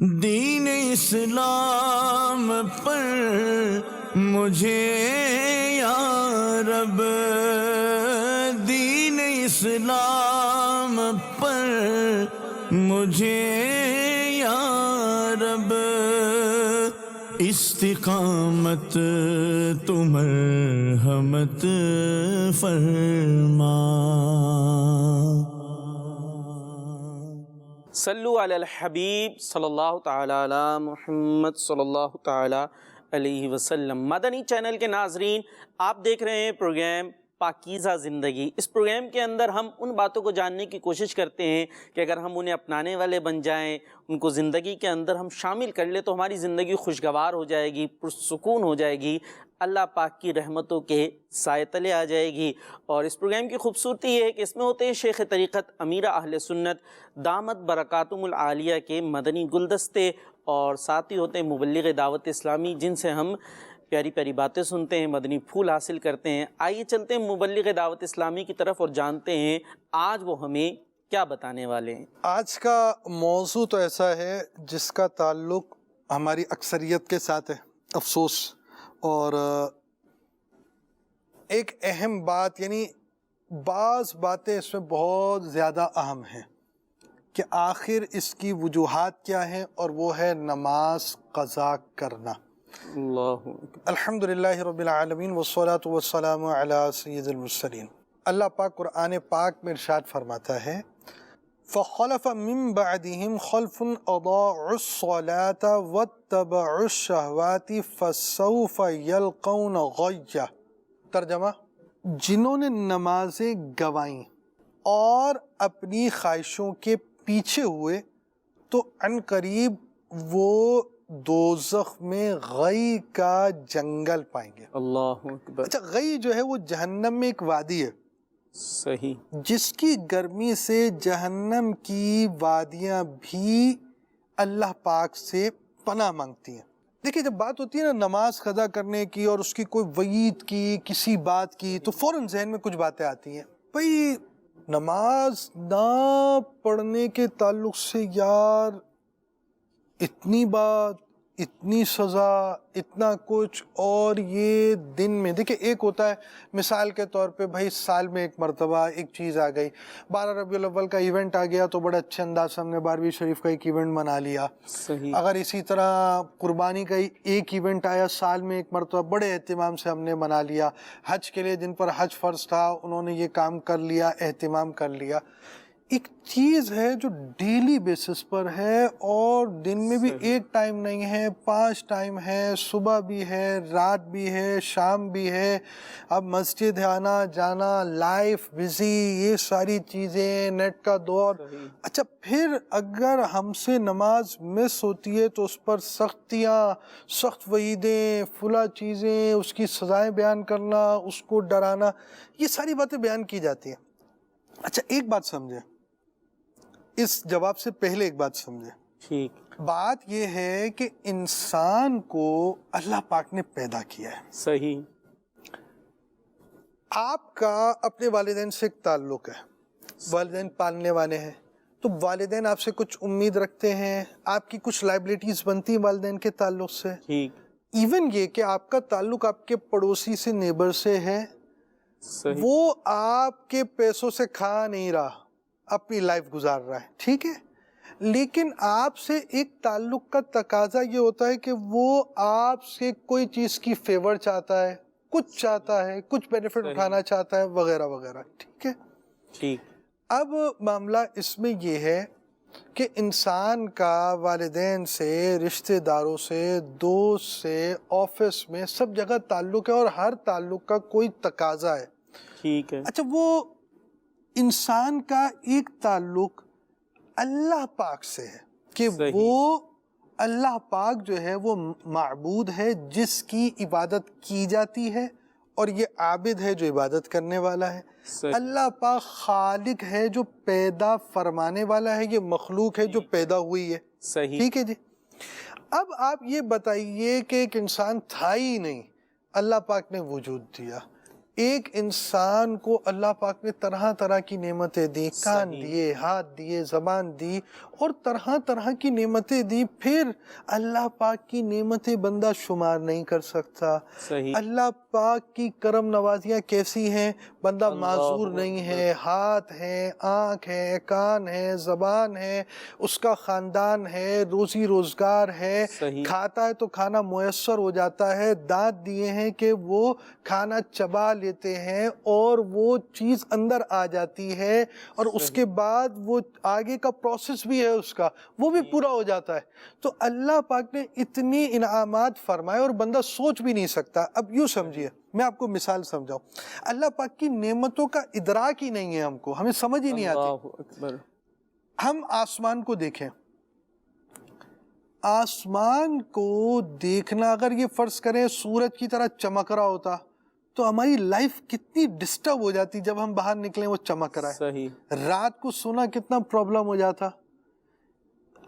دین اسلام پر مجھے یا رب، دین اسلام پر مجھے یا رب، استقامت تو مرحمت فرما۔ صلو علی الحبیب صلی اللہ تعالی علی محمد صلی اللہ تعالی علیہ وسلم۔ مدنی چینل کے ناظرین، آپ دیکھ رہے ہیں پروگرام پاکیزہ زندگی۔ اس پروگرام کے اندر ہم ان باتوں کو جاننے کی کوشش کرتے ہیں کہ اگر ہم انہیں اپنانے والے بن جائیں، ان کو زندگی کے اندر ہم شامل کر لیں تو ہماری زندگی خوشگوار ہو جائے گی، پرسکون ہو جائے گی، اللہ پاک کی رحمتوں کے سائے تلے آ جائے گی۔ اور اس پروگرام کی خوبصورتی یہ ہے کہ اس میں ہوتے ہیں شیخ طریقت امیرہ اہل سنت دامت برکاتہم العالیہ کے مدنی گلدستے، اور ساتھ ہی ہوتے ہیں مبلغ دعوت اسلامی جن سے ہم پیاری پیاری باتیں سنتے ہیں، مدنی پھول حاصل کرتے ہیں۔ آئیے چلتے ہیں مبلغ دعوت اسلامی کی طرف اور جانتے ہیں آج وہ ہمیں کیا بتانے والے ہیں۔ آج کا موضوع تو ایسا ہے جس کا تعلق ہماری اکثریت کے ساتھ ہے، افسوس، اور ایک اہم بات، یعنی بعض باتیں اس میں بہت زیادہ اہم ہیں کہ آخر اس کی وجوہات کیا ہیں، اور وہ ہے نماز قضا کرنا۔ اللہ الحمدللہ رب العالمین والصلاة والسلام علی سید المرسلین۔ اللہ پاک قرآن پاک میں ارشاد فرماتا ہے فَخَلَفَ مِن بَعْدِهِمْ خَلْفٌ أَضَاعُوا الصَّلَاةَ وَاتَّبَعُوا الشَّهَوَاتِ فَسَوْفَ يَلْقَوْنَ غَيًّا۔ ترجمہ، جنہوں نے نمازیں گوائیں اور اپنی خواہشوں کے پیچھے ہوئے تو عنقریب وہ دوزخ میں غی کا جنگل پائیں گے۔ اللہ اکبر۔ اچھا، غی جو ہے وہ جہنم میں ایک وادی ہے، صحیح، جس کی گرمی سے جہنم کی وادیاں بھی اللہ پاک سے پناہ مانگتی ہیں۔ دیکھیں، جب بات ہوتی ہے نا نماز قضا کرنے کی اور اس کی کوئی وعید کی، کسی بات کی، تو فوراً ذہن میں کچھ باتیں آتی ہیں۔ بھئی نماز نہ پڑھنے کے تعلق سے یار اتنی بات، اتنی سزا، اتنا کچھ، اور یہ دن میں دیکھیں ایک ہوتا ہے مثال کے طور پہ بھائی سال میں ایک مرتبہ ایک چیز آ گئی، 12 ربیع الاول کا ایونٹ آ گیا تو بڑے اچھے انداز سے ہم نے 12ویں شریف کا ایک ایونٹ منا لیا۔ صحیح، اگر اسی طرح قربانی کا ایک ایونٹ آیا سال میں ایک مرتبہ، بڑے اہتمام سے ہم نے منا لیا۔ حج کے لیے جن پر حج فرض تھا انہوں نے یہ کام کر لیا، اہتمام کر لیا۔ ایک چیز ہے جو ڈیلی بیسس پر ہے اور دن میں بھی ایک ٹائم نہیں ہے، 5 ٹائم ہے، صبح بھی ہے، رات بھی ہے، شام بھی ہے، اب مسجد آنا جانا، لائف بزی، یہ ساری چیزیں، نیٹ کا دور۔ اچھا، پھر اگر ہم سے نماز مس ہوتی ہے تو اس پر سختیاں، سخت وعیدیں، فلاں چیزیں، اس کی سزائیں بیان کرنا، اس کو ڈرانا، یہ ساری باتیں بیان کی جاتی ہیں۔ اچھا، ایک بات سمجھیں، اس جواب سے پہلے ایک بات سمجھیں۔ ٹھیک، بات یہ ہے کہ انسان کو اللہ پاک نے پیدا کیا ہے۔ صحیح، آپ کا اپنے والدین سے ایک تعلق ہے، والدین پالنے والے ہیں، تو والدین آپ سے کچھ امید رکھتے ہیں، آپ کی کچھ لائبلٹیز بنتی ہیں والدین کے تعلق سے۔ ٹھیک، ایون یہ کہ آپ کا تعلق آپ کے پڑوسی سے، نیبر سے ہے، صحیح، وہ آپ کے پیسوں سے کھا نہیں رہا، اپنی لائف گزار رہا ہے، ٹھیک ہے، لیکن آپ سے ایک تعلق کا تقاضا یہ ہوتا ہے کہ وہ آپ سے کوئی چیز کی فیور چاہتا ہے، کچھ چاہتا ہے، کچھ بینیفٹ اٹھانا چاہتا ہے، وغیرہ وغیرہ، ٹھیک ہے۔ ٹھیک، اب معاملہ اس میں یہ ہے کہ انسان کا والدین سے، رشتہ داروں سے، دوست سے، آفس میں، سب جگہ تعلق ہے اور ہر تعلق کا کوئی تقاضا ہے۔ ٹھیک ہے، اچھا، وہ انسان کا ایک تعلق اللہ پاک سے ہے کہ وہ اللہ پاک جو ہے وہ معبود ہے جس کی عبادت کی جاتی ہے، اور یہ عابد ہے جو عبادت کرنے والا ہے۔ اللہ پاک خالق ہے جو پیدا فرمانے والا ہے، یہ مخلوق ہے جو پیدا ہوئی ہے۔ صحیح، ٹھیک ہے جی۔ اب آپ یہ بتائیے کہ ایک انسان تھا ہی نہیں، اللہ پاک نے وجود دیا، ایک انسان کو اللہ پاک نے طرح طرح کی نعمتیں دی، کان دیے، ہاتھ دیے، زبان دی، اور طرح طرح کی نعمتیں دی، پھر اللہ پاک کی نعمتیں بندہ شمار نہیں کر سکتا۔ صحیح۔ اللہ پاک کی کرم نوازیاں کیسی ہیں، بندہ معذور نہیں ہے، ہاتھ ہے، آنکھ ہے، کان ہے، زبان ہے، اس کا خاندان ہے، روزی روزگار ہے، کھاتا ہے تو کھانا میسر ہو جاتا ہے، دانت دیے ہیں کہ وہ کھانا چبا لیتے ہیں اور وہ چیز اندر آ جاتی ہے، اور اس کے بعد وہ آگے کا پروسیس بھی ہے اس کا، وہ بھی پورا ہو جاتا ہے۔ تو اللہ پاک نے اتنی انعامات فرمائے اور بندہ سوچ بھی نہیں سکتا۔ اب یوں سمجھیے، میں آپ کو مثال سمجھاؤں، اللہ پاک کی نعمتوں کا ادراک ہی نہیں ہے ہم کو، ہمیں سمجھ ہی نہیں آتی۔ اللہ اکبر۔ ہم آسمان کو دیکھیں، آسمان کو دیکھنا اگر یہ فرض کریں سورج کی طرح چمک رہا ہوتا تو ہماری لائف کتنی ڈسٹرب ہو جاتی، جب ہم باہر نکلیں وہ چمک رہا ہے۔ صحیح۔ رات کو سونا کتنا پرابلم ہو جاتا۔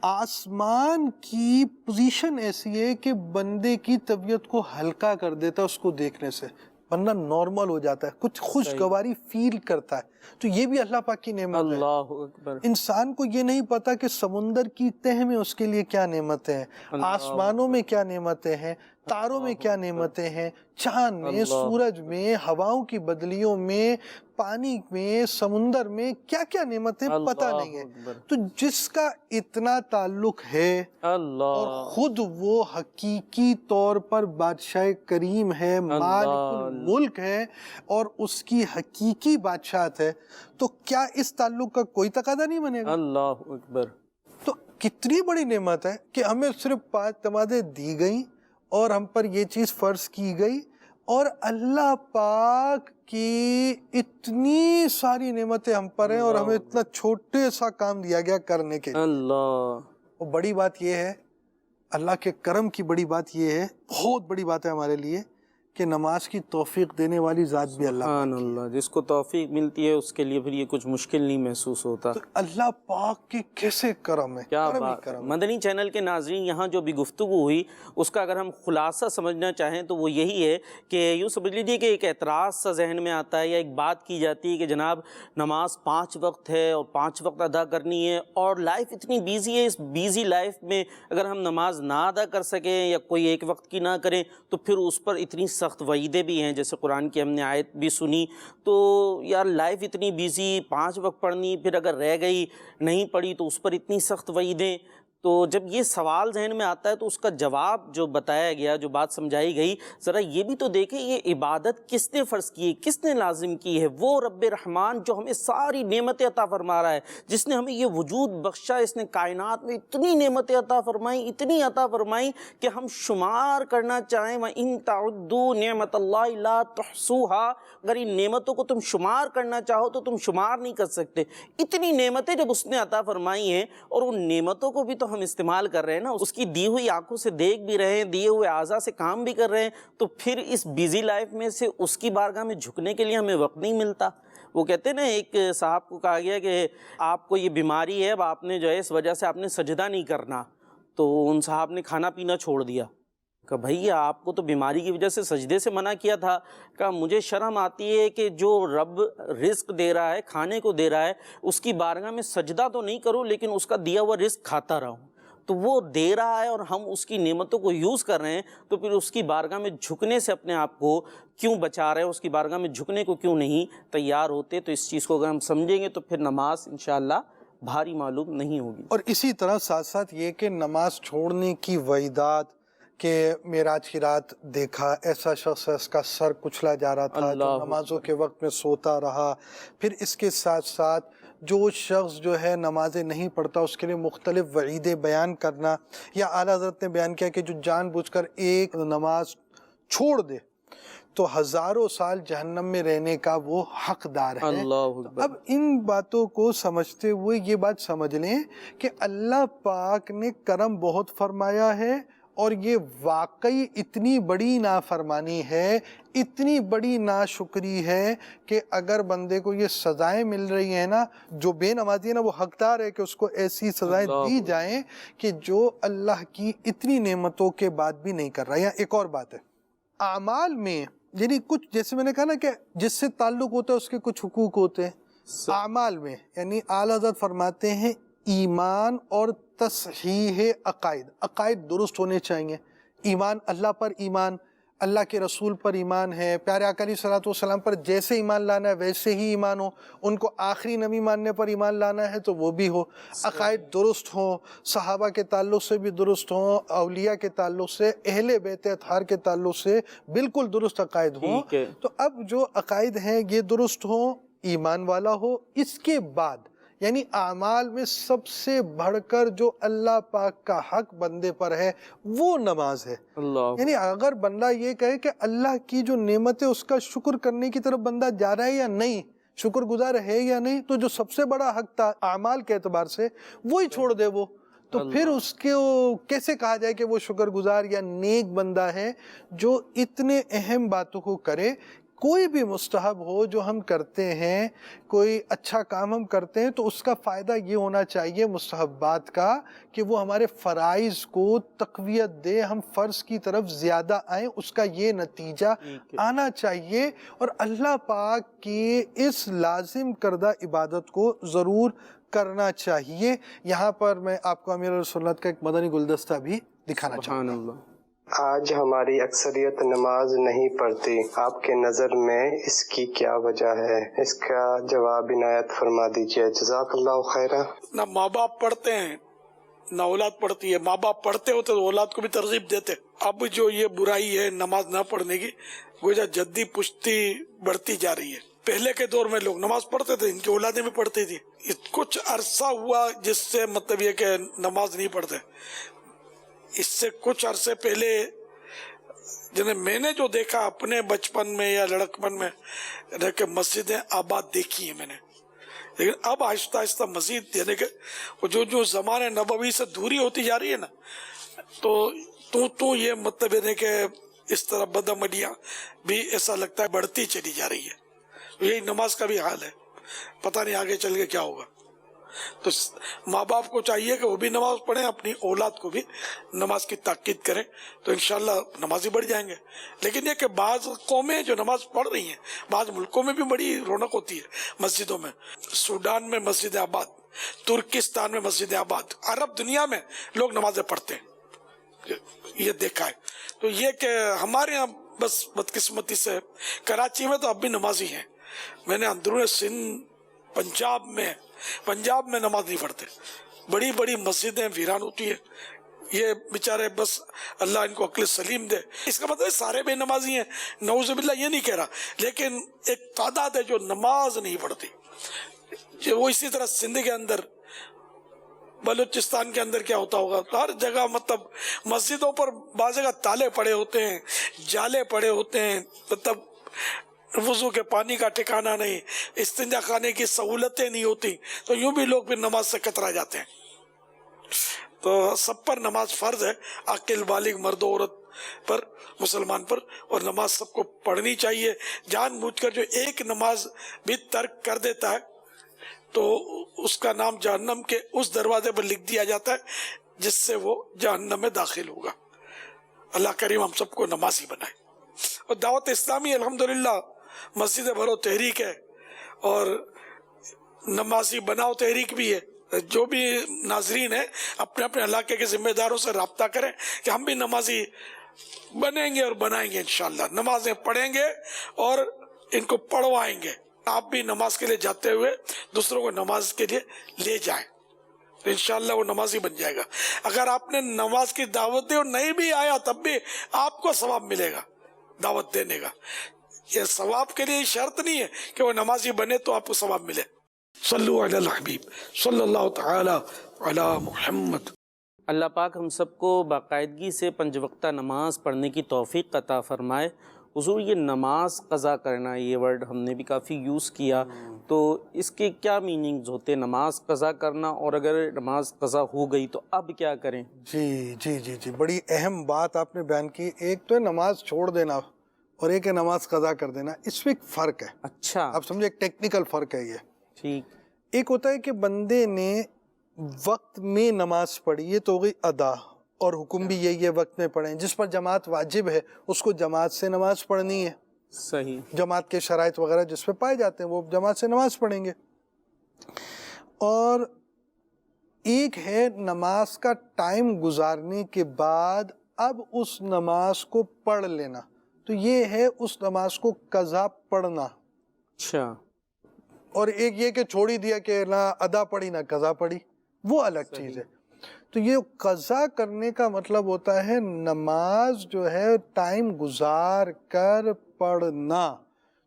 آسمان کی پوزیشن ایسی ہے کہ بندے کی طبیعت کو ہلکا کر دیتا ہے، اس کو دیکھنے سے بندہ نارمل ہو جاتا ہے، کچھ خوشگواری فیل کرتا ہے۔ تو یہ بھی اللہ پاک کی نعمت ہے۔ اللہ اکبر۔ انسان کو یہ نہیں پتا کہ سمندر کی تہ میں اس کے لیے کیا نعمتیں ہیں، آسمانوں میں کیا نعمتیں ہیں، تاروں میں کیا نعمتیں ہیں، چاند میں، سورج میں، ہواؤں کی بدلیوں میں، پانی میں، سمندر میں کیا کیا نعمتیں پتہ نہیں ہے۔ تو جس کا اتنا تعلق ہے اور خود وہ حقیقی طور پر بادشاہ کریم ہے، مالک الملک ہے، اور اس کی حقیقی بادشاہت ہے، تو کیا اس تعلق کا کوئی تقاضا نہیں بنے گا؟ اللہ اکبر۔ تو کتنی بڑی نعمت ہے کہ ہمیں صرف 5 نمازیں دی گئیں اور ہم پر یہ چیز فرض کی گئی، اور اللہ پاک کی اتنی ساری نعمتیں ہم پر ہیں اور ہمیں اتنا چھوٹے سا کام دیا گیا کرنے کے لیے۔ اور بڑی بات یہ ہے، اللہ کے کرم کی بڑی بات یہ ہے، بہت بڑی بات ہے ہمارے لیے، کہ نماز کی توفیق دینے والی ذات بھی اللہ سبحان اللہ، جس کو توفیق ملتی ہے اس کے لیے پھر یہ کچھ مشکل نہیں محسوس ہوتا۔ تو اللہ پاک کی کیسے کرم ہے، کیا کرم ہی بات۔ کرم ہے۔ مدنی چینل کے ناظرین، یہاں جو بھی گفتگو ہوئی اس کا اگر ہم خلاصہ سمجھنا چاہیں تو وہ یہی ہے کہ یوں سمجھ لیجیے کہ ایک اعتراض سا ذہن میں آتا ہے یا ایک بات کی جاتی ہے کہ جناب نماز 5 وقت ہے اور 5 وقت ادا کرنی ہے، اور لائف اتنی بیزی ہے، اس بیزی لائف میں اگر ہم نماز نہ ادا کر سکیں یا کوئی ایک وقت کی نہ کریں تو پھر اس پر اتنی سخت وعیدیں بھی ہیں، جیسے قرآن کی ہم نے آیت بھی سنی۔ تو یار لائف اتنی بیزی، 5 وقت پڑھنی، پھر اگر رہ گئی نہیں پڑھی تو اس پر اتنی سخت وعیدیں۔ تو جب یہ سوال ذہن میں آتا ہے تو اس کا جواب جو بتایا گیا، جو بات سمجھائی گئی، ذرا یہ بھی تو دیکھیں یہ عبادت کس نے فرض کی ہے، کس نے لازم کی ہے؟ وہ رب رحمان جو ہمیں ساری نعمتیں عطا فرما رہا ہے، جس نے ہمیں یہ وجود بخشا، اس نے کائنات میں اتنی نعمتیں عطا فرمائیں، اتنی عطا فرمائیں کہ ہم شمار کرنا چاہیں وَإِن تَعُدُّوا نِعْمَةَ اللَّهِ لَا تُحْصُوهَا، اگر ان نعمتوں کو تم شمار کرنا چاہو تو تم شمار نہیں کر سکتے۔ اتنی نعمتیں جب اس نے عطا فرمائی ہیں، اور ان نعمتوں کو بھی تو ہم استعمال کر رہے ہیں نا، اس کی دی ہوئی آنکھوں سے دیکھ بھی رہے ہیں، دیے ہوئے اعضاء سے کام بھی کر رہے ہیں، تو پھر اس بیزی لائف میں سے اس کی بارگاہ میں جھکنے کے لیے ہمیں وقت نہیں ملتا۔ وہ کہتے ہیں نا، ایک صاحب کو کہا گیا کہ آپ کو یہ بیماری ہے، اب آپ نے جو ہے اس وجہ سے آپ نے سجدہ نہیں کرنا، تو ان صاحب نے کھانا پینا چھوڑ دیا۔ کہ بھئی آپ کو تو بیماری کی وجہ سے سجدے سے منع کیا تھا۔ کہ مجھے شرم آتی ہے کہ جو رب رزق دے رہا ہے، کھانے کو دے رہا ہے، اس کی بارگاہ میں سجدہ تو نہیں کروں لیکن اس کا دیا ہوا رزق کھاتا رہوں۔ تو وہ دے رہا ہے اور ہم اس کی نعمتوں کو یوز کر رہے ہیں، تو پھر اس کی بارگاہ میں جھکنے سے اپنے آپ کو کیوں بچا رہے ہیں؟ اس کی بارگاہ میں جھکنے کو کیوں نہیں تیار ہوتے؟ تو اس چیز کو اگر ہم سمجھیں گے تو پھر نماز انشاءاللہ بھاری معلوم نہیں ہوگی۔ اور اسی طرح ساتھ ساتھ یہ کہ نماز چھوڑنے کی وعیدات، کہ معراج کی رات دیکھا ایسا شخص ہے اس کا سر کچلا جا رہا تھا جو نمازوں کے وقت میں سوتا رہا، پھر اس کے ساتھ ساتھ جو شخص جو ہے نمازیں نہیں پڑھتا اس کے لیے مختلف وعیدیں بیان کرنا، یا اعلیٰ حضرت نے بیان کیا کہ جو جان بوجھ کر ایک نماز چھوڑ دے تو 1000 سال جہنم میں رہنے کا وہ حقدار ہے۔ اب ان باتوں کو سمجھتے ہوئے یہ بات سمجھ لیں کہ اللہ پاک نے کرم بہت فرمایا ہے، اور یہ واقعی اتنی بڑی نافرمانی ہے، اتنی بڑی ناشکری ہے کہ اگر بندے کو یہ سزائیں مل رہی ہیں نا، جو بے نمازی ہے نا وہ حقدار ہے کہ اس کو ایسی سزائیں دی جائیں کہ جو اللہ کی اتنی نعمتوں کے بعد بھی نہیں کر رہا۔ یا ایک اور بات ہے، اعمال میں یعنی کچھ جیسے میں نے کہا نا کہ جس سے تعلق ہوتا ہے اس کے کچھ حقوق ہوتے ہیں اعمال میں. یعنی اعلیٰ حضرت فرماتے ہیں ایمان اور تصحیح عقائد، عقائد درست ہونے چاہیے. ایمان، اللہ پر ایمان، اللہ کے رسول پر ایمان ہے، پیارے آقا علیہ الصلوۃ والسلام پر جیسے ایمان لانا ہے ویسے ہی ایمان ہو، ان کو آخری نبی ماننے پر ایمان لانا ہے تو وہ بھی ہو، عقائد درست ہوں، صحابہ کے تعلق سے بھی درست ہوں، اولیاء کے تعلق سے، اہل بیت اطہار کے تعلق سے بالکل درست عقائد ہوں. تو اب جو عقائد ہیں یہ درست ہوں، ایمان والا ہو. اس کے بعد یعنی اعمال میں سب سے بڑھ کر جو اللہ پاک کا حق بندے پر ہے وہ نماز ہے. یعنی اگر بندہ یہ کہے کہ اللہ کی جو نعمت ہے اس کا شکر کرنے کی طرف بندہ جا رہا ہے یا نہیں، شکر گزار ہے یا نہیں، تو جو سب سے بڑا حق تھا اعمال کے اعتبار سے وہی چھوڑ دے وہ، تو پھر اس کو کیسے کہا جائے کہ وہ شکر گزار یا نیک بندہ ہے جو اتنے اہم باتوں کو کرے. کوئی بھی مستحب ہو جو ہم کرتے ہیں، کوئی اچھا کام ہم کرتے ہیں تو اس کا فائدہ یہ ہونا چاہیے مستحبات کا کہ وہ ہمارے فرائض کو تقویت دے، ہم فرض کی طرف زیادہ آئیں، اس کا یہ نتیجہ آنا چاہیے. اور اللہ پاک کی اس لازم کردہ عبادت کو ضرور کرنا چاہیے. یہاں پر میں آپ کو امیر السنت کا ایک مدنی گلدستہ بھی دکھانا چاہوں گا. آج ہماری اکثریت نماز نہیں پڑھتی، آپ کے نظر میں اس کی کیا وجہ ہے؟ اس کا جواب عنایت فرما دیجیے، جزاک اللہ خیرہ. نہ ماں باپ پڑھتے ہیں نہ اولاد پڑھتی ہے. ماں باپ پڑھتے ہوتے تو اولاد کو بھی ترغیب دیتے. اب جو یہ برائی ہے نماز نہ پڑھنے کی، گویا جدی پشتی بڑھتی جا رہی ہے. پہلے کے دور میں لوگ نماز پڑھتے تھے، ان کی اولادیں بھی پڑھتی تھی. کچھ عرصہ ہوا جس سے مطلب یہ کہ نماز نہیں پڑھتے. اس سے کچھ عرصے پہلے جنہیں میں نے جو دیکھا اپنے بچپن میں یا لڑکپن میں کہ مسجدیں آباد دیکھی ہیں میں نے، لیکن اب آہستہ آہستہ مزید یعنی کہ جو زمانے نبوی سے دوری ہوتی جا رہی ہے نا، تو یہ مطلب یعنی کہ اس طرح بدعملیاں بھی ایسا لگتا ہے بڑھتی چلی جا رہی ہے. یہی نماز کا بھی حال ہے، پتہ نہیں آگے چل کے کیا ہوگا. تو ماں باپ کو چاہیے کہ وہ بھی نماز پڑھیں، اپنی اولاد کو بھی نماز کی تاکید کریں، تو انشاءاللہ نمازی بڑھ جائیں گے. لیکن یہ کہ بعض قومیں جو نماز پڑھ رہی ہیں، بعض ملکوں میں بھی بڑی رونق ہوتی ہے مسجدوں میں. سوڈان میں مسجد آباد، ترکستان میں مسجد آباد، عرب دنیا میں لوگ نمازیں پڑھتے ہیں، یہ دیکھا ہے. تو یہ کہ ہمارے یہاں بس بدقسمتی سے کراچی میں تو اب بھی نمازی ہیں. میں نے اندرون سندھ پنجاب میں نماز نہیں پڑھتے. بڑی بڑی مسجدیں ویران ہوتی ہیں. یہ بیچارے بس اللہ ان کو عقل سلیم دے. اس کا مطلب سارے بے نمازی ہیں، نعوذ باللہ یہ نہیں کہہ رہا، لیکن ایک تعداد ہے جو نماز نہیں پڑھتی. وہ اسی طرح سندھ کے اندر، بلوچستان کے اندر کیا ہوتا ہوگا، ہر جگہ مطلب مسجدوں پر بعض جگہ تالے پڑے ہوتے ہیں، جالے پڑے ہوتے ہیں، مطلب وضو کے پانی کا ٹھکانہ نہیں، استنجا خانے کی سہولتیں نہیں ہوتی. تو یوں بھی لوگ بھی نماز سے کترا جاتے ہیں. تو سب پر نماز فرض ہے، عاقل بالغ مرد و عورت پر، مسلمان پر، اور نماز سب کو پڑھنی چاہیے. جان بوجھ کر جو ایک نماز بھی ترک کر دیتا ہے تو اس کا نام جہنم کے اس دروازے پر لکھ دیا جاتا ہے جس سے وہ جہنم میں داخل ہوگا. اللہ کریم ہم سب کو نمازی بنائے. اور دعوت اسلامی الحمدللہ مسجد بھرو تحریک ہے اور نمازی بناؤ تحریک بھی ہے. جو بھی ناظرین ہیں اپنے اپنے علاقے کے ذمہ داروں سے رابطہ کریں کہ ہم بھی نمازی بنیں گے اور بنائیں گے انشاءاللہ. نمازیں پڑھیں گے اور ان کو پڑھوائیں گے. آپ بھی نماز کے لیے جاتے ہوئے دوسروں کو نماز کے لیے لے جائیں تو انشاءاللہ وہ نمازی بن جائے گا. اگر آپ نے نماز کی دعوت دی اور نہیں بھی آیا تب بھی آپ کو ثواب ملے گا دعوت دینے کا. یہ ثواب کے لیے شرط نہیں ہے کہ وہ نمازی بنے تو آپ کو ثواب ملے. صلو علی الحبیب صلی اللہ تعالی علی محمد. اللہ پاک ہم سب کو باقاعدگی سے 5 وقتہ نماز پڑھنے کی توفیق عطا فرمائے. حضور یہ نماز قضا کرنا، یہ ورڈ ہم نے بھی کافی یوز کیا، تو اس کے کیا میننگز ہوتے ہیں؟ نماز قضا کرنا، اور اگر نماز قضا ہو گئی تو اب کیا کریں؟ جی بڑی اہم بات آپ نے بیان کی. ایک تو ہے نماز چھوڑ دینا اور ایک ہے نماز قضا کر دینا. اس میں ایک فرق ہے. اچھا، آپ سمجھے، ایک ٹیکنیکل فرق ہے یہ. ٹھیک. ایک ہوتا ہے کہ بندے نے وقت میں نماز پڑھی ہے تو ہو گئی ادا، اور حکم بھی یہی ہے وقت میں پڑھیں. جس پر جماعت واجب ہے اس کو جماعت سے نماز پڑھنی ہے. صحیح. جماعت کے شرائط وغیرہ جس پہ پائے جاتے ہیں وہ جماعت سے نماز پڑھیں گے. اور ایک ہے نماز کا ٹائم گزارنے کے بعد اب اس نماز کو پڑھ لینا، تو یہ ہے اس نماز کو قضا پڑھنا. اچھا. اور ایک یہ کہ چھوڑی دیا کہ نہ ادا پڑھی نہ قضا پڑھی، وہ الگ چیز ہے. تو یہ قضا کرنے کا مطلب ہوتا ہے نماز جو ہے ٹائم گزار کر پڑھنا.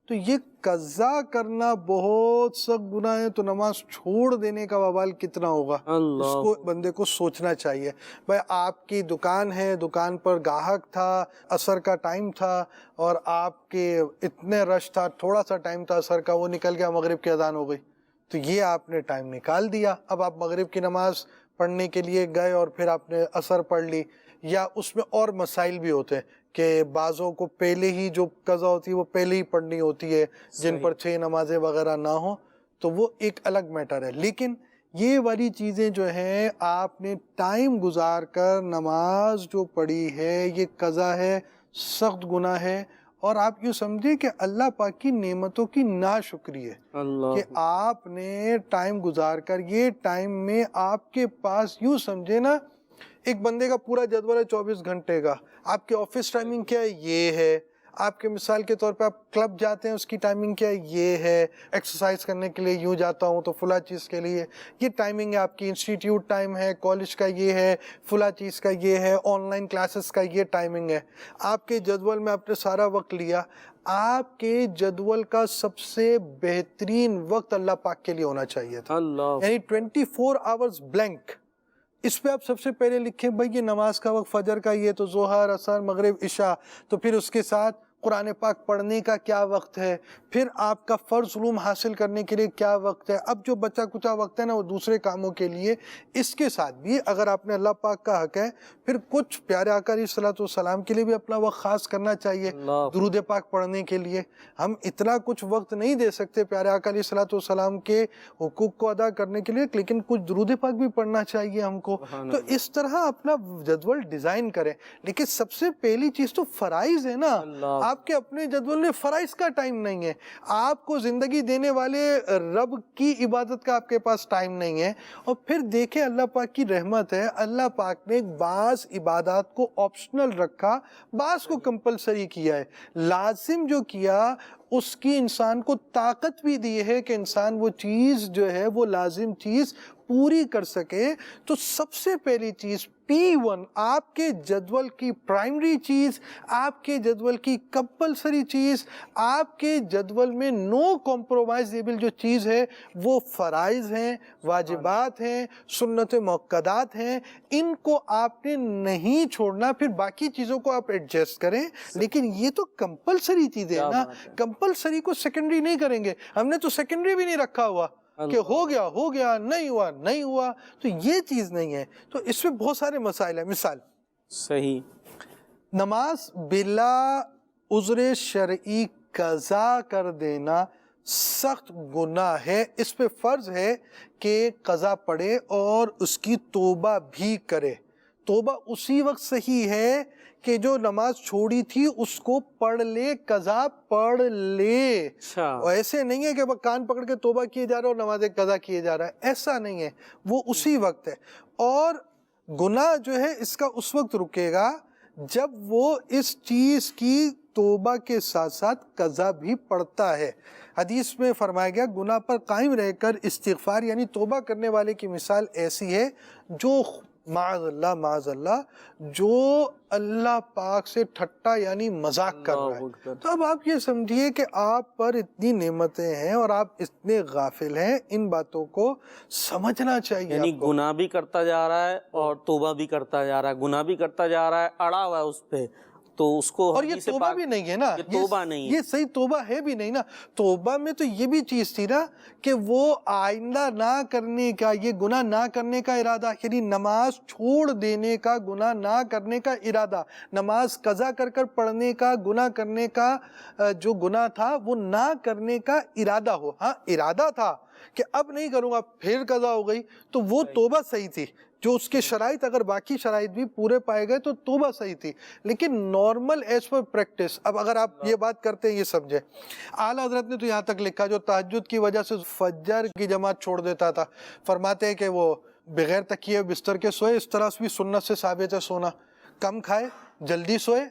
تو یہ قضا کرنا بہت سخت گناہ ہے، تو نماز چھوڑ دینے کا وبال کتنا ہوگا اس کو بندے کو سوچنا چاہیے. بھائی آپ کی دکان ہے، دکان پر گاہک تھا، عصر کا ٹائم تھا اور آپ کے اتنے رش تھا، تھوڑا سا ٹائم تھا عصر کا، وہ نکل گیا، مغرب کی اذان ہو گئی، تو یہ آپ نے ٹائم نکال دیا. اب آپ مغرب کی نماز پڑھنے کے لیے گئے اور پھر آپ نے عصر پڑھ لی. یا اس میں اور مسائل بھی ہوتے ہیں کہ بعضوں کو پہلے ہی جو قضا ہوتی ہے وہ پہلے ہی پڑھنی ہوتی ہے، جن پر 6 نمازیں وغیرہ نہ ہوں، تو وہ ایک الگ میٹر ہے. لیکن یہ والی چیزیں جو ہیں آپ نے ٹائم گزار کر نماز جو پڑھی ہے یہ قضا ہے، سخت گناہ ہے. اور آپ یوں سمجھیں کہ اللہ پاک کی نعمتوں کی ناشکری ہے کہ آپ نے ٹائم گزار کر، یہ ٹائم میں آپ کے پاس یوں سمجھے نا ایک بندے کا پورا جدول ہے 24 گھنٹے کا. آپ کے آفس ٹائمنگ کیا ہے؟ یہ ہے. آپ کے مثال کے طور پہ آپ کلب جاتے ہیں، اس کی ٹائمنگ کیا ہے؟ یہ ہے. ایکسرسائز کرنے کے لیے یوں جاتا ہوں تو فلاں چیز کے لیے یہ ٹائمنگ ہے. آپ کی انسٹیٹیوٹ ٹائم ہے، کالج کا یہ ہے، فلاں چیز کا یہ ہے، آن لائن کلاسز کا یہ ٹائمنگ ہے. آپ کے جدول میں آپ نے سارا وقت لیا. آپ کے جدول کا سب سے بہترین وقت اللہ پاک کے لیے ہونا چاہیے تھا، یعنی 24 آورز بلینک. اس پہ آپ سب سے پہلے لکھیں بھائی یہ نماز کا وقت فجر کا یہ تو ظہر، عصر، مغرب، عشاء، تو پھر اس کے ساتھ قرآن پاک پڑھنے کا کیا وقت ہے، پھر آپ کا فرض علوم حاصل کرنے کے لیے کیا وقت ہے. اب جو بچا کچا وقت ہے نا وہ دوسرے کاموں کے لیے. اس کے ساتھ بھی اگر آپ نے اللہ پاک کا حق ہے پھر کچھ پیارے آقا علیہ الصلوۃ والسلام کے لیے بھی اپنا وقت خاص کرنا چاہیے درود پاک پڑھنے کے لیے. ہم اتنا کچھ وقت نہیں دے سکتے پیارے آقا علیہ الصلوۃ والسلام کے حقوق کو ادا کرنے کے لیے، لیکن کچھ درود پاک بھی پڑھنا چاہیے ہم کو. تو اس طرح اپنا جدول ڈیزائن کریں. لیکن سب سے پہلی چیز تو فرائض ہے نا. آپ کے اپنے جدول میں فرائض کا ٹائم نہیں ہے. آپ کو زندگی دینے والے رب کی عبادت کا آپ کے پاس ٹائم نہیں ہے. اور پھر دیکھیں اللہ پاک کی رحمت ہے، اللہ پاک نے بعض عبادات کو آپشنل رکھا، بعض کو کمپلسری کیا ہے. لازم جو کیا اس کی انسان کو طاقت بھی دی ہے کہ انسان وہ چیز جو ہے وہ لازم چیز پوری کر سکے. تو سب سے پہلی چیز P1 آپ کے جدول کی پرائمری چیز، آپ کے جدول کی کمپلسری چیز، آپ کے جدول میں نو کمپرومائزیبل جو چیز ہے وہ فرائض ہیں، واجبات ہیں، سنت مؤکدات ہیں. ان کو آپ نے نہیں چھوڑنا. پھر باقی چیزوں کو آپ ایڈجسٹ کریں، لیکن یہ تو کمپلسری چیزیں ہیں نا. کمپلسری کو سیکنڈری نہیں کریں گے. ہم نے تو سیکنڈری بھی نہیں رکھا ہوا کہ ہو گیا، نہیں ہوا، تو یہ چیز نہیں ہے. تو اس میں بہت سارے مسائل ہیں. مثال صحیح، نماز بلا عذر شرعی قضا کر دینا سخت گناہ ہے. اس پہ فرض ہے کہ قضا پڑھے اور اس کی توبہ بھی کرے. توبہ اسی وقت صحیح ہے کہ جو نماز چھوڑی تھی اس کو پڑھ لے، قضا پڑھ لے. ایسے نہیں ہے کہ وہ کان پکڑ کے توبہ کیے جا رہا ہے اور نماز قضا کیے جا رہا ہے، ایسا نہیں ہے. وہ اسی وقت ہے. اور گناہ جو ہے اس کا اس وقت رکے گا جب وہ اس چیز کی توبہ کے ساتھ ساتھ قضا بھی پڑھتا ہے. حدیث میں فرمایا گیا گناہ پر قائم رہ کر استغفار یعنی توبہ کرنے والے کی مثال ایسی ہے جو معاذ اللہ جو اللہ پاک سے ٹھٹا یعنی مذاق کر رہا ہے. تو اب آپ یہ سمجھیے کہ آپ پر اتنی نعمتیں ہیں اور آپ اتنے غافل ہیں. ان باتوں کو سمجھنا چاہیے. یعنی گناہ بھی کرتا جا رہا ہے اور توبہ بھی کرتا جا رہا ہے، گناہ بھی کرتا جا رہا ہے، اڑا ہوا ہے اس پہ، تو اس کو اور یہ توبہ بھی نہیں ہے نا. یہ توبہ نہیں ہے، یہ صحیح توبہ ہے بھی نہیں نا. توبہ میں تو یہ بھی چیز تھی نا کہ وہ آئندہ نہ کرنے کا، یہ گناہ نہ کرنے کا ارادہ، یعنی نماز چھوڑ دینے کا گناہ نہ کرنے کا ارادہ، نماز قضا کر کر پڑھنے کا گناہ کرنے کا جو گناہ تھا وہ نہ کرنے کا ارادہ ہو. ہاں ارادہ تھا کہ اب نہیں کروں گا، پھر قضا ہو گئی، تو وہ توبہ صحیح تھی. جو اس کے شرائط اگر باقی شرائط بھی پورے پائے گئے تو توبہ صحیح تھی، لیکن نارمل ایز پر پریکٹس. اب اگر آپ یہ بات کرتے ہیں یہ سمجھے، اعلیٰ حضرت نے تو یہاں تک لکھا جو تہجد کی وجہ سے فجر کی جماعت چھوڑ دیتا تھا، فرماتے ہیں کہ وہ بغیر تکیے بستر کے سوئے، اس طرح بھی سنت سے ثابت ہے سونا، کم کھائے جلدی سوئے،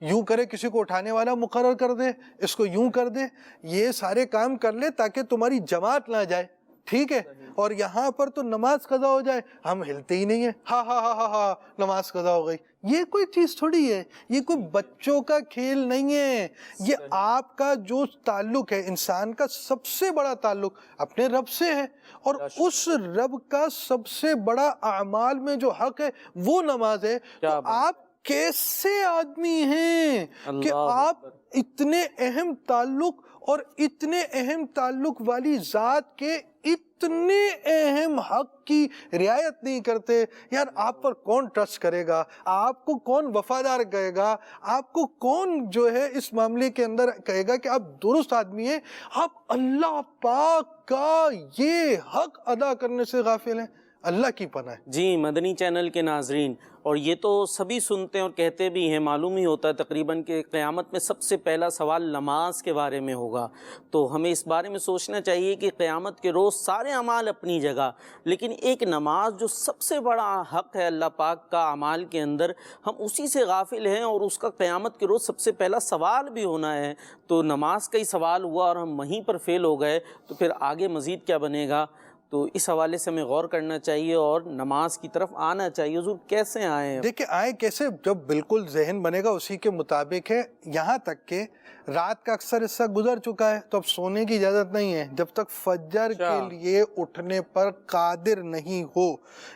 یوں کرے کسی کو اٹھانے والا مقرر کر دے، اس کو یوں کر دے، یہ سارے کام کر لے تاکہ تمہاری جماعت نہ جائے، ٹھیک ہے. اور یہاں پر تو نماز قضا ہو جائے، ہم ہلتے ہی نہیں ہیں، ہاں ہاں ہاں ہاں ہاں نماز قضا ہو گئی. یہ کوئی چیز تھوڑی ہے، یہ کوئی بچوں کا کھیل نہیں ہے. یہ آپ کا جو تعلق ہے، انسان کا سب سے بڑا تعلق اپنے رب سے ہے، اور اس رب کا سب سے بڑا اعمال میں جو حق ہے وہ نماز ہے. تو آپ کیسے آدمی ہیں کہ آپ اتنے اہم تعلق اور اتنے اہم تعلق والی ذات کے اتنے اہم حق کی رعایت نہیں کرتے؟ یار آپ پر کون ٹرسٹ کرے گا؟ آپ کو کون وفادار کہے گا؟ آپ کو کون جو ہے اس معاملے کے اندر کہے گا کہ آپ درست آدمی ہیں؟ آپ اللہ پاک کا یہ حق ادا کرنے سے غافل ہیں. اللہ کی پناہ. جی مدنی چینل کے ناظرین، اور یہ تو سبھی سنتے ہیں اور کہتے بھی ہیں، معلوم ہی ہوتا ہے تقریباً کہ قیامت میں سب سے پہلا سوال نماز کے بارے میں ہوگا. تو ہمیں اس بارے میں سوچنا چاہیے کہ قیامت کے روز سارے اعمال اپنی جگہ، لیکن ایک نماز جو سب سے بڑا حق ہے اللہ پاک کا اعمال کے اندر، ہم اسی سے غافل ہیں، اور اس کا قیامت کے روز سب سے پہلا سوال بھی ہونا ہے. تو نماز کا ہی سوال ہوا اور ہم وہیں پر فیل ہو گئے تو پھر آگے مزید کیا بنے گا؟ تو اس حوالے سے ہمیں غور کرنا چاہیے اور نماز کی طرف آنا چاہیے. حضور کیسے آئیں؟ دیکھیں آئیں کیسے، جب بالکل ذہن بنے گا اسی کے مطابق ہے. یہاں تک کہ رات کا اکثر حصہ گزر چکا ہے تو اب سونے کی اجازت نہیں ہے جب تک فجر کے لیے اٹھنے پر قادر نہیں ہو.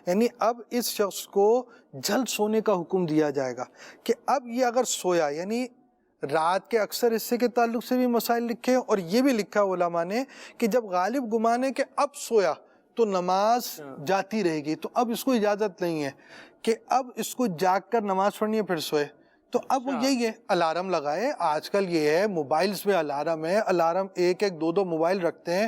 یعنی اب اس شخص کو جلد سونے کا حکم دیا جائے گا کہ اب یہ اگر سویا، یعنی رات کے اکثر حصے کے تعلق سے بھی مسائل لکھے، اور یہ بھی لکھا علماء نے کہ جب غالب گمان ہے کہ اب سویا تو نماز جاتی رہے گی، تو اب اس کو اجازت نہیں ہے کہ اب اس کو جاگ کر نماز پڑھنی ہے پھر سوئے. تو اب وہ یہی ہے، الارم لگائے. آج کل یہ ہے موبائلز میں الارم ہے، الارم ایک ایک دو دو موبائل رکھتے ہیں،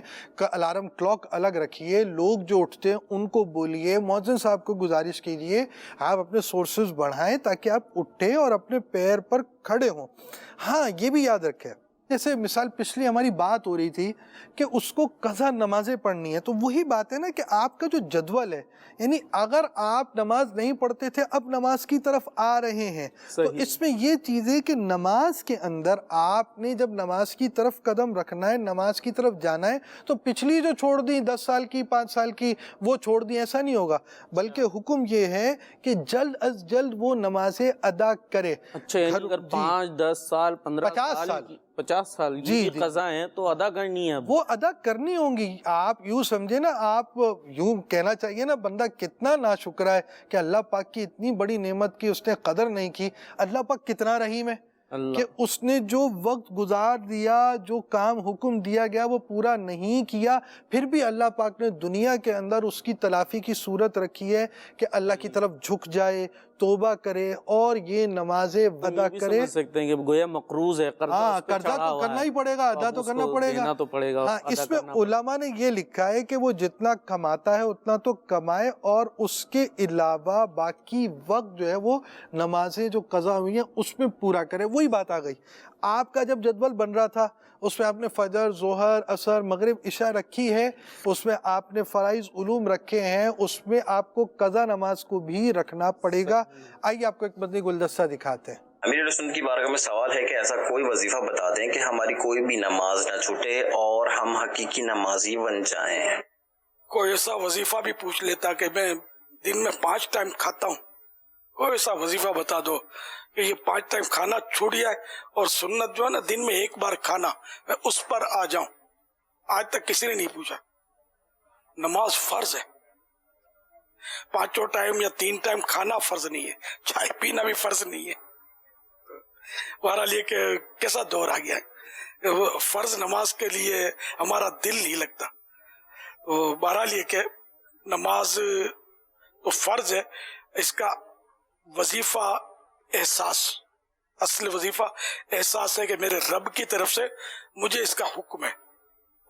الارم کلاک الگ رکھیے. لوگ جو اٹھتے ہیں ان کو بولیے، مؤذن صاحب کو گزارش کیجئے آپ اپنے سورسز بڑھائیں تاکہ آپ اٹھیں اور اپنے پیر پر کھڑے ہوں. ہاں یہ بھی یاد رکھیں، جیسے مثال پچھلی ہماری بات ہو رہی تھی کہ اس کو قضا نمازیں پڑھنی ہے، تو وہی بات ہے نا کہ آپ کا جو جدول ہے، یعنی اگر آپ نماز نہیں پڑھتے تھے اب نماز کی طرف آ رہے ہیں، تو اس میں یہ چیز ہے کہ نماز کے اندر آپ نے جب نماز کی طرف قدم رکھنا ہے، نماز کی طرف جانا ہے، تو پچھلی جو چھوڑ دی 10 سال کی 5 سال کی وہ چھوڑ دی، ایسا نہیں ہوگا، بلکہ حکم یہ ہے کہ جلد از جلد وہ نمازیں ادا کرے. اچھا، یعنی اگر 5 10 سال 15 سال 50 سال جی قضا ہیں تو ادا کرنی ہے، وہ ادا کرنی ہوں گی. آپ یوں سمجھے نا، آپ یوں کہنا چاہیے نا بندہ کتنا ناشکرا ہے کہ اللہ پاک کی اتنی بڑی نعمت کی اس نے قدر نہیں کی. اللہ پاک کتنا رحیم ہے کہ اس نے جو وقت گزار دیا، جو کام حکم دیا گیا وہ پورا نہیں کیا، پھر بھی اللہ پاک نے دنیا کے اندر اس کی تلافی کی صورت رکھی ہے کہ اللہ کی طرف جھک جائے، توبہ کرے اور یہ نمازیں ادا کرے. سمجھ سکتے ہیں کہ گویا مقروض ہے، قرضہ تو کرنا ہی پڑے گا، ادا تو کرنا پڑے گا. ہاں اس میں علماء نے یہ لکھا ہے کہ وہ جتنا کماتا ہے اتنا تو کمائے، اور اس کے علاوہ باقی وقت جو ہے وہ نمازیں جو قضا ہوئی ہیں اس میں پورا کرے. وہی بات آ گئی، آپ کا جب جدول بن رہا تھا اس میں آپ نے فجر، ظہر، عصر، مغرب، عشاء رکھی ہے، اس میں آپ نے فرائض علوم رکھے ہیں، اس میں آپ کو قضا نماز کو بھی رکھنا پڑے گا. آئیے آپ کو ایک مدنی گلدستہ دکھاتے ہیں. امیر سنت کی بارگاہ میں سوال ہے کہ ایسا کوئی وظیفہ بتا دیں کہ ہماری کوئی بھی نماز نہ چھوٹے اور ہم حقیقی نمازی بن جائیں. کوئی ایسا وظیفہ بھی پوچھ لیتا کہ میں دن میں 5 ٹائم کھاتا ہوں، کوئی ایسا وظیفہ بتا دو کہ یہ 5 ٹائم کھانا چھوڑ جائے اور سنت جو ہے نا دن میں 1 بار کھانا، میں اس پر آ جاؤں. آج تک کسی نے نہیں پوچھا. نماز فرض ہے، 5 ٹائم یا 3 ٹائم کھانا فرض نہیں ہے، چائے پینا بھی فرض نہیں ہے. بہرحال یہ کہ کیسا دور آ گیا ہے، فرض نماز کے لیے ہمارا دل نہیں لگتا. بہرحال یہ کہ نماز تو فرض ہے، اس کا وظیفہ احساس، اصل وظیفہ احساس ہے کہ میرے رب کی طرف سے مجھے اس کا حکم ہے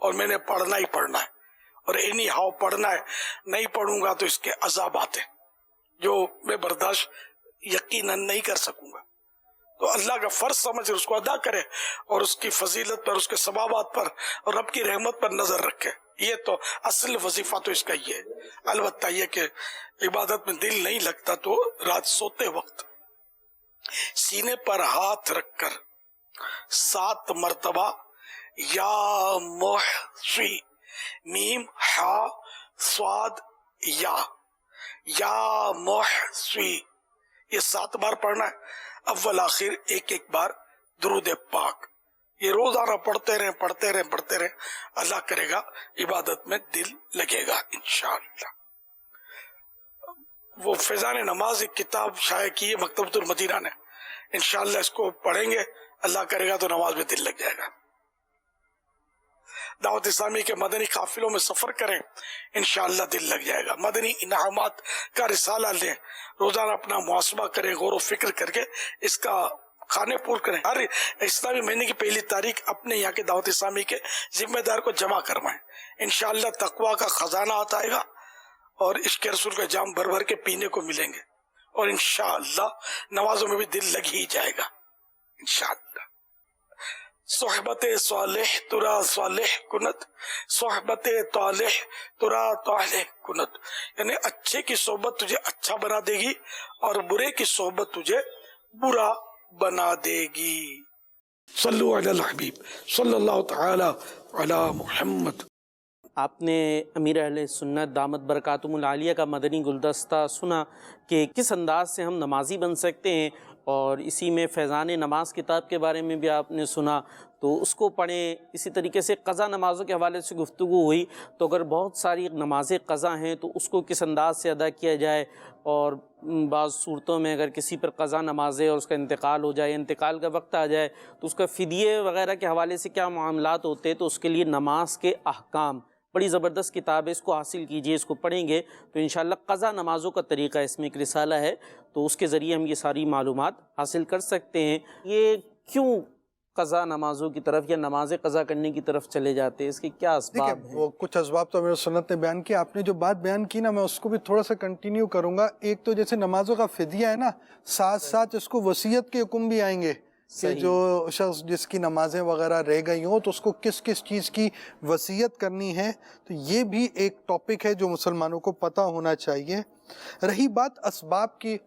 اور میں نے پڑھنا ہی پڑھنا ہے، اور اینی ہاؤ پڑھنا ہے، نہیں پڑھوں گا تو اس کے عذاب آتے. جو میں برداشت یقیناً نہیں کر سکوں گا. تو اللہ کا فرض سمجھ اس کو ادا کرے اور اس کی فضیلت پر، اس کے ثوابات پر اور رب کی رحمت پر نظر رکھے. یہ تو اصل وظیفہ تو اس کا یہ ہے. البتہ یہ کہ عبادت میں دل نہیں لگتا تو رات سوتے وقت سینے پر ہاتھ رکھ کر 7 مرتبہ یا محشی میم ہا صاد یا محشی یہ 7 بار پڑھنا ہے. اول آخر ایک بار درود پاک. یہ روزانہ پڑھتے رہیں. اللہ کرے گا عبادت میں دل لگے گا انشاءاللہ. وہ فیضان نماز ایک کتاب شائع کی ہے مکتبۃ المدینہ نے. انشاءاللہ اس کو پڑھیں گے، اللہ کرے گا تو نماز میں دل لگ جائے گا. دعوت اسلامی کے مدنی قافلوں میں سفر کریں، انشاءاللہ دل لگ جائے گا. مدنی انعامات کا رسالہ لیں، روزانہ اپنا محاسبہ کریں، غور و فکر کر کے اس کا کھانے پور کریں. ہر اسلامی مہینے کی 1 تاریخ اپنے یہاں کے دعوت اسلامی کے ذمہ دار کو جمع کروائیں. انشاءاللہ تقویٰ کا خزانہ آتا ہے گا اور عشق رسول کا جام بھر کے پینے کو ملیں گے، اور انشاءاللہ نمازوں میں بھی دل لگ ہی جائے گا انشاءاللہ. صحبت صالح ترا صالح کنت، صحبت طالح ترا طالح کنت. یعنی اچھے کی صحبت تجھے اچھا بنا دے گی اور برے کی صحبت تجھے برا بنا دے گی. صلو علی الحبیب صلی اللہ تعالی علی محمد. آپ نے امیر اہل سنت دامت برکاتہم العالیہ کا مدنی گلدستہ سنا کہ کس انداز سے ہم نمازی بن سکتے ہیں، اور اسی میں فیضان نماز کتاب کے بارے میں بھی آپ نے سنا، تو اس کو پڑھیں. اسی طریقے سے قضا نمازوں کے حوالے سے گفتگو ہوئی، تو اگر بہت ساری نمازیں قضا ہیں تو اس کو کس انداز سے ادا کیا جائے، اور بعض صورتوں میں اگر کسی پر قضا نماز ہے اور اس کا انتقال ہو جائے، انتقال کا وقت آ جائے، تو اس کا فدیے وغیرہ کے حوالے سے کیا معاملات ہوتے ہیں. تو اس کے لیے نماز کے احکام بڑی زبردست کتاب ہے، اس کو حاصل کیجئے. اس کو پڑھیں گے تو انشاءاللہ قضا نمازوں کا طریقہ اس میں ایک رسالہ ہے، تو اس کے ذریعے ہم یہ ساری معلومات حاصل کر سکتے ہیں. یہ کیوں قضا نمازوں کی طرف یا نماز قضا کرنے کی طرف چلے جاتے ہیں، اس کے کیا اسباب ہیں؟ وہ کچھ اسباب تو میرے سنت نے بیان کیا. آپ نے جو بات بیان کی نا، میں اس کو بھی تھوڑا سا کنٹینیو کروں گا. ایک تو جیسے نمازوں کا فدیہ ہے نا، ساتھ ساتھ اس کو وصیت کے حکم بھی آئیں گے کہ جو شخص جس کی نمازیں وغیرہ رہ گئی ہوں تو اس کو کس کس چیز کی وصیت کرنی ہے. تو یہ بھی ایک ٹاپک ہے جو مسلمانوں کو پتہ ہونا چاہیے. رہی بات اسباب کی،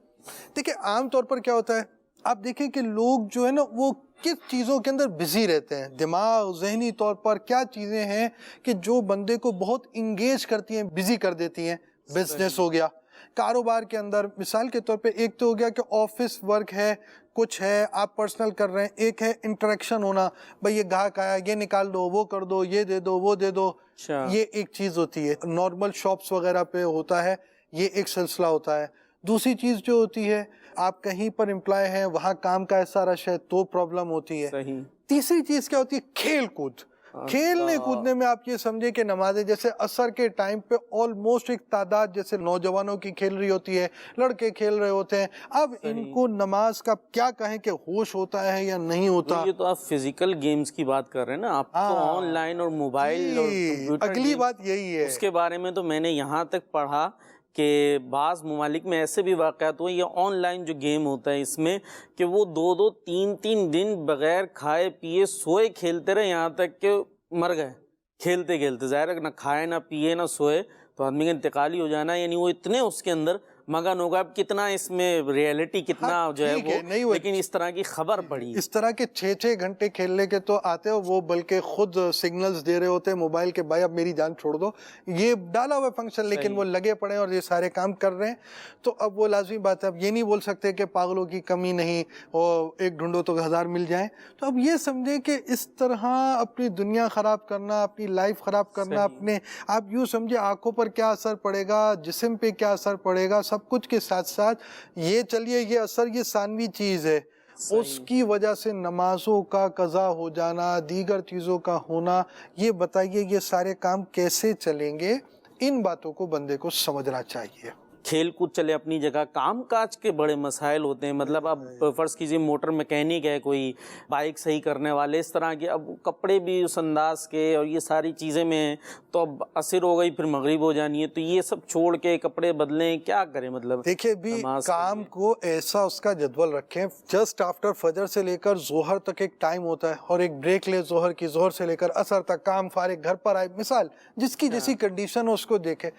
دیکھیں عام طور پر کیا ہوتا ہے، آپ دیکھیں کہ لوگ جو ہے نا وہ کس چیزوں کے اندر بزی رہتے ہیں. دماغ ذہنی طور پر کیا چیزیں ہیں کہ جو بندے کو بہت انگیج کرتی ہیں، بزی کر دیتی ہیں. بزنس ہو گیا، کاروبار کے اندر مثال کے طور پہ ایک تو ہو گیا کہ آفس ورک ہے، کچھ ہے آپ پرسنل کر رہے ہیں. ایک ہے انٹریکشن ہونا، بھئی یہ گاہک آیا، یہ نکال دو، وہ کر دو، یہ دے دو، وہ دے دو. یہ ایک چیز ہوتی ہے. نارمل شاپس وغیرہ پہ ہوتا ہے، یہ ایک سلسلہ ہوتا ہے. دوسری چیز جو ہوتی ہے، آپ کہیں پر امپلائی ہیں، وہاں کام کا ایسا رش ہے تو پرابلم ہوتی ہے. تیسری چیز کیا ہوتی ہے، کھیل کود. کھیلنے کودنے میں آپ یہ سمجھے کہ نمازیں جیسے عصر کے ٹائم پہ آلموسٹ ایک تعداد جیسے نوجوانوں کی کھیل رہی ہوتی ہے، لڑکے کھیل رہے ہوتے ہیں. اب ان کو نماز کا کیا کہیں کہ ہوش ہوتا ہے یا نہیں ہوتا. یہ تو آپ فزیکل گیمز کی بات کر رہے ہیں نا، آپ تو آن لائن اور موبائل اور کمپیوٹر، اگلی بات یہی ہے. اس کے بارے میں تو میں نے یہاں تک پڑھا کہ بعض ممالک میں ایسے بھی واقعات ہوئے، یہ آن لائن جو گیم ہوتا ہے اس میں کہ وہ 2-3 دن بغیر کھائے پیے سوئے کھیلتے رہے، یہاں تک کہ مر گئے کھیلتے کھیلتے. ظاہر ہے نہ کھائے نہ پیے نہ سوئے تو آدمی کا انتقال ہی ہو جانا. یعنی وہ اتنے اس کے اندر مگن ہوگا. اب کتنا اس میں ریئلٹی کتنا جو ہے وہ، لیکن اس طرح کی خبر پڑی. اس طرح کے 6 گھنٹے کھیلنے کے تو آتے ہو، وہ بلکہ خود سگنلز دے رہے ہوتے ہیں موبائل کے، بھائی اب میری جان چھوڑ دو. یہ ڈالا ہوا فنکشن، لیکن وہ لگے پڑے ہیں اور یہ سارے کام کر رہے ہیں. تو اب وہ لازمی بات ہے، اب یہ نہیں بول سکتے کہ پاگلوں کی کمی نہیں، اور ایک ڈھونڈو تو 1000 مل جائیں. تو اب یہ سمجھیں کہ اس طرح اپنی دنیا خراب کرنا، اپنی لائف خراب کرنا، اپنے آپ یوں سمجھے آنکھوں پر کیا اثر پڑے گا، جسم پہ کیا اثر پڑے گا، سب کچھ کے ساتھ ساتھ یہ چلیے یہ اثر یہ ثانوی چیز ہے. اس کی وجہ سے نمازوں کا قضا ہو جانا، دیگر چیزوں کا ہونا، یہ بتائیے یہ سارے کام کیسے چلیں گے. ان باتوں کو بندے کو سمجھنا چاہیے. کھیل کود چلے اپنی جگہ، کام کاج کے بڑے مسائل ہوتے ہیں. مطلب اب فرض کیجیے موٹر میکینک ہے کوئی، بائک صحیح کرنے والے، اس طرح کے، اب کپڑے بھی اس انداز کے اور یہ ساری چیزیں میں ہیں، تو اب عصر ہو گئی پھر مغرب ہو جانی ہے، تو یہ سب چھوڑ کے کپڑے بدلیں، کیا کریں؟ مطلب دیکھیں بھی کام کو ایسا اس کا جدول رکھیں، جسٹ آفٹر فجر سے لے کر ظہر تک ایک ٹائم ہوتا ہے، اور ایک بریک لے ظہر کی، ظہر سے لے کر عصر تک کام فارغ، گھر پر آئے، مثال جس کی جیسی کنڈیشن ہو اس کو دیکھے.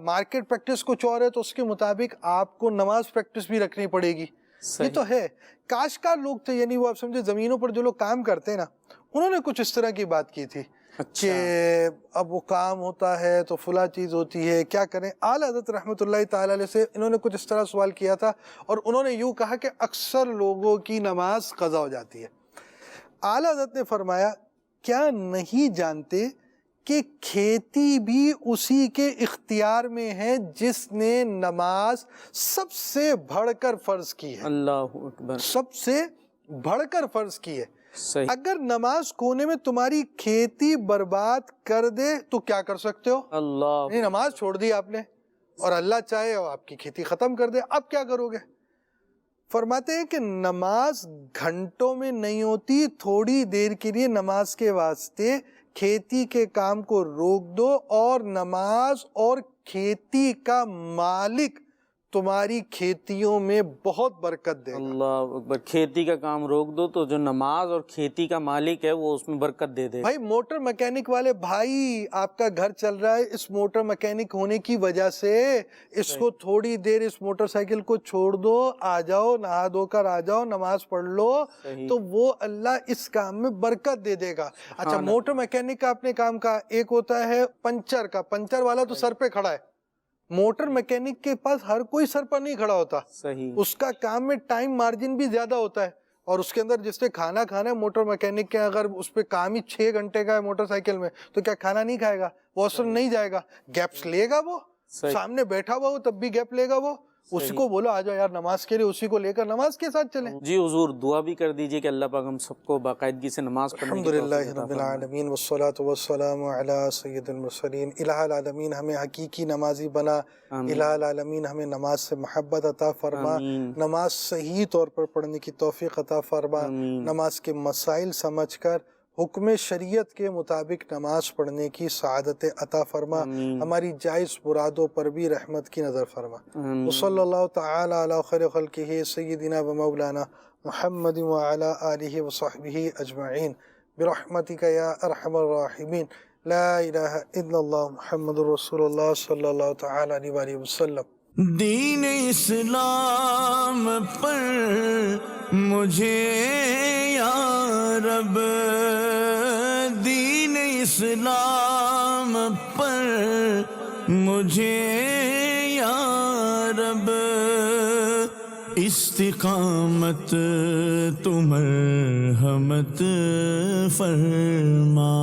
مارکیٹ پریکٹس کچھ اور ہے تو اس کے مطابق آپ کو نماز پریکٹس بھی رکھنی پڑے گی. یہ تو ہے. کاشتکار لوگ تھے، یعنی وہ آپ سمجھے زمینوں پر جو لوگ کام کرتے ہیں نا، انہوں نے کچھ اس طرح کی بات کی تھی کہ اب وہ کام ہوتا ہے تو فلاں چیز ہوتی ہے، کیا کریں. اعلیٰ حضرت رحمۃ اللہ تعالیٰ علیہ سے انہوں نے کچھ اس طرح سوال کیا تھا، اور انہوں نے یوں کہا کہ اکثر لوگوں کی نماز قضا ہو جاتی ہے. اعلیٰ حضرت نے فرمایا کیا نہیں جانتے کہ کھیتی بھی اسی کے اختیار میں ہے جس نے نماز سب سے بڑھ کر فرض کی ہے. اللہ اکبر. سب سے بڑھ کر فرض کی ہے. صحیح. اگر نماز کونے میں تمہاری کھیتی برباد کر دے تو کیا کر سکتے ہو؟ اللہ. نماز چھوڑ دی آپ نے، اور اللہ چاہے اور آپ کی کھیتی ختم کر دے، اب کیا کرو گے؟ فرماتے ہیں کہ نماز گھنٹوں میں نہیں ہوتی، تھوڑی دیر کے لیے نماز کے واسطے کھیتی کے کام کو روک دو، اور نماز اور کھیتی کا مالک تمہاری کھیتیوں میں بہت برکت دے گا. اللہ اکبر. کھیتی کا کام روک دو تو جو نماز اور کھیتی کا مالک ہے وہ اس میں برکت دے دے. بھائی موٹر میکینک والے بھائی، آپ کا گھر چل رہا ہے، اس موٹر میکینک ہونے کی وجہ سے اس کو تھوڑی دیر اس موٹر سائیکل کو چھوڑ دو، آ جاؤ، نہا دھو کر آ جاؤ، نماز پڑھ لو، تو وہ اللہ اس کام میں برکت دے دے گا. اچھا، موٹر میکینک کا اپنے کام کا ایک ہوتا ہے پنچر کا، پنچر والا تو سر پہ کھڑا ہے. موٹر میکینک کے پاس ہر کوئی سر پر نہیں کھڑا ہوتا. صحیح. اس کا کام میں ٹائم مارجن بھی زیادہ ہوتا ہے، اور اس کے اندر جس نے کھانا کھانا ہے موٹر میکینک کے، اگر اس پہ کام ہی 6 گھنٹے کا ہے موٹر سائیکل میں، تو کیا کھانا نہیں کھائے گا؟ واش روم نہیں جائے گا؟ گیپس لے گا وہ؟ سامنے بیٹھا ہوا ہو تب بھی گیپ لے گا وہ؟ اسی کو بولو آ جاؤ یار نماز کے لیے، اسی کو لے کر نماز کے ساتھ چلیں. جی حضور دعا بھی کر دیجئے کہ اللہ پاک ہم سب کو باقاعدگی سے نماز پڑھنے کی توفیق الحمدللہ عطا رب فرمائے. العالمین والصلاة والسلام علی سید المرسلین. الہ العالمین ہمیں حقیقی نمازی بنا. الہ العالمین ہمیں نماز سے محبت عطا فرما. نماز صحیح طور پر پڑھنے کی توفیق عطا فرما. نماز کے مسائل سمجھ کر حکم شریعت کے مطابق نماز پڑھنے کی سعادت عطا فرما. ہماری جائز مرادوں پر بھی رحمت کی نظر فرما. وصلی اللہ تعالی علی خیر خلقہ سیدنا و مولانا محمد وعلی آلہ وصحبہ اجمعین برحمتک یا ارحم الراحمین. لا الہ الا اللہ محمد رسول اللہ صلی اللہ تعالی علیہ وآلہ وسلم. دین اسلام پر مجھے یا رب، دین اسلام پر مجھے یا رب، استقامت تو مرحمت فرما.